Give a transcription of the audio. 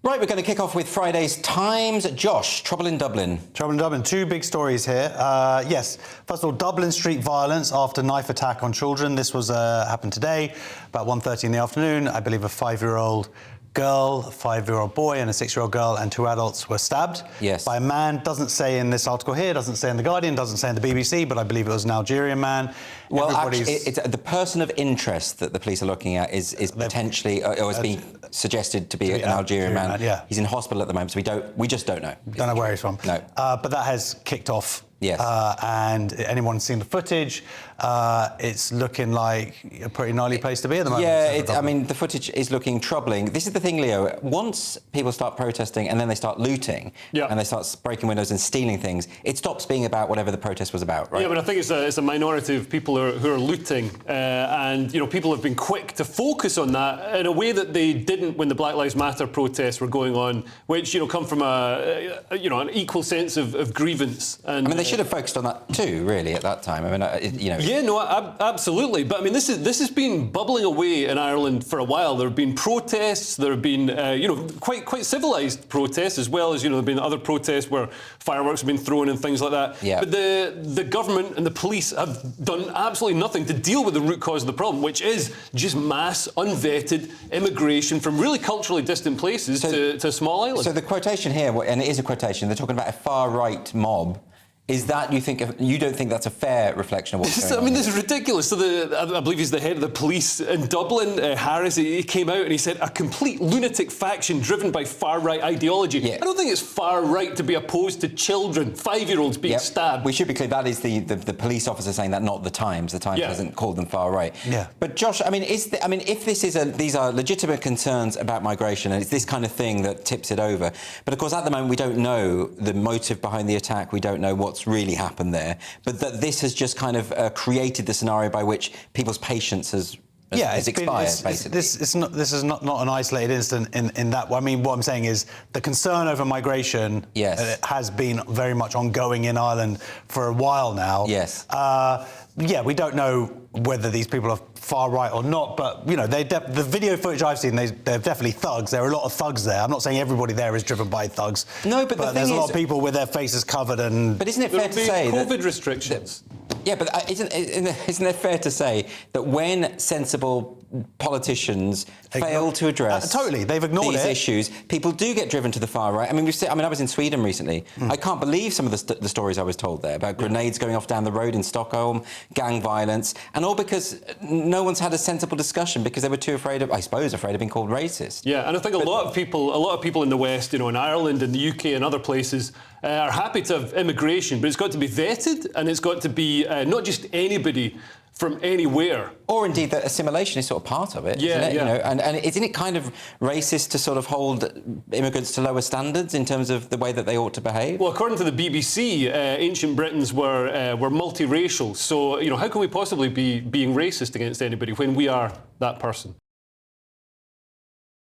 Right, we're going to kick off with Friday's Times. Josh, trouble in Dublin. Trouble in Dublin. Two big stories here. Yes, first of all, Dublin street violence after knife attack on children. This was happened today, about 1:30 in the afternoon. I believe a 5-year-old girl, a 5-year-old boy and a 6-year-old girl and 2 adults were stabbed by a man. Doesn't say in this article here, doesn't say in The Guardian, doesn't say in the BBC, but I believe it was an Algerian man. Well, actually, it's the person of interest that the police are looking at is potentially, or is being suggested to be an Algerian man. Yeah. He's in hospital at the moment, so we just don't know. Don't know where he's from. No. But that has kicked off. Yes. And anyone seen the footage, it's looking like a pretty gnarly place to be at the moment. Yeah, I mean, the footage is looking troubling. This is the thing, Leo. Once people start protesting and then they start looting and they start breaking windows and stealing things, it stops being about whatever the protest was about, right? Yeah, but I think it's a minority of people who are looting, and people have been quick to focus on that in a way that they didn't when the Black Lives Matter protests were going on, which come from an equal sense of grievance. And I mean, they should have focused on that too, really, at that time. I mean, Yeah, no, absolutely. But I mean, this has been bubbling away in Ireland for a while. There have been protests. There have been, quite civilised protests, as well as there have been other protests where fireworks have been thrown and things like that. Yeah. But the government and the police have done absolutely nothing to deal with the root cause of the problem, which is just mass, unvetted immigration from really culturally distant places to a small island. So the quotation here, and it is a quotation, they're talking about a far-right mob. Is that, you don't think that's a fair reflection of what's going on? I mean, this is ridiculous. So I believe he's the head of the police in Dublin, Harris, he came out and he said, a complete lunatic faction driven by far-right ideology. Yeah. I don't think it's far-right to be opposed to children, 5-year-olds being stabbed. We should be clear, that is the police officer saying that, not the Times. The Times hasn't called them far-right. Yeah. But Josh, I mean, if these are legitimate concerns about migration, and it's this kind of thing that tips it over, but of course at the moment we don't know the motive behind the attack, we don't know what's really happened there, but that this has just kind of created the scenario by which people's patience has expired, basically. This is not an isolated incident in that. I mean, what I'm saying is the concern over migration has been very much ongoing in Ireland for a while now. Yes. We don't know whether these people are far right or not, but the video footage I've seen, they're definitely thugs. There are a lot of thugs there. I'm not saying everybody there is driven by thugs. No, but there's a lot of people with their faces covered and. But isn't it fair to say COVID restrictions? Yeah, but isn't it fair to say that when sensible politicians fail to address they've ignored these issues, people do get driven to the far right? I mean, I was in Sweden recently. I can't believe some of the stories I was told there about grenades going off down the road in Stockholm, gang violence, and all because no one's had a sensible discussion because they were too afraid of being called racist. Yeah, and I think a lot of people in the West, in Ireland and the UK and other places, are happy to have immigration, but it's got to be vetted and it's got to be not just anybody from anywhere. Or indeed that assimilation is sort of part of it, isn't it? And isn't it kind of racist to sort of hold immigrants to lower standards in terms of the way that they ought to behave? Well, according to the BBC, ancient Britons were multiracial, so how can we possibly be being racist against anybody when we are that person?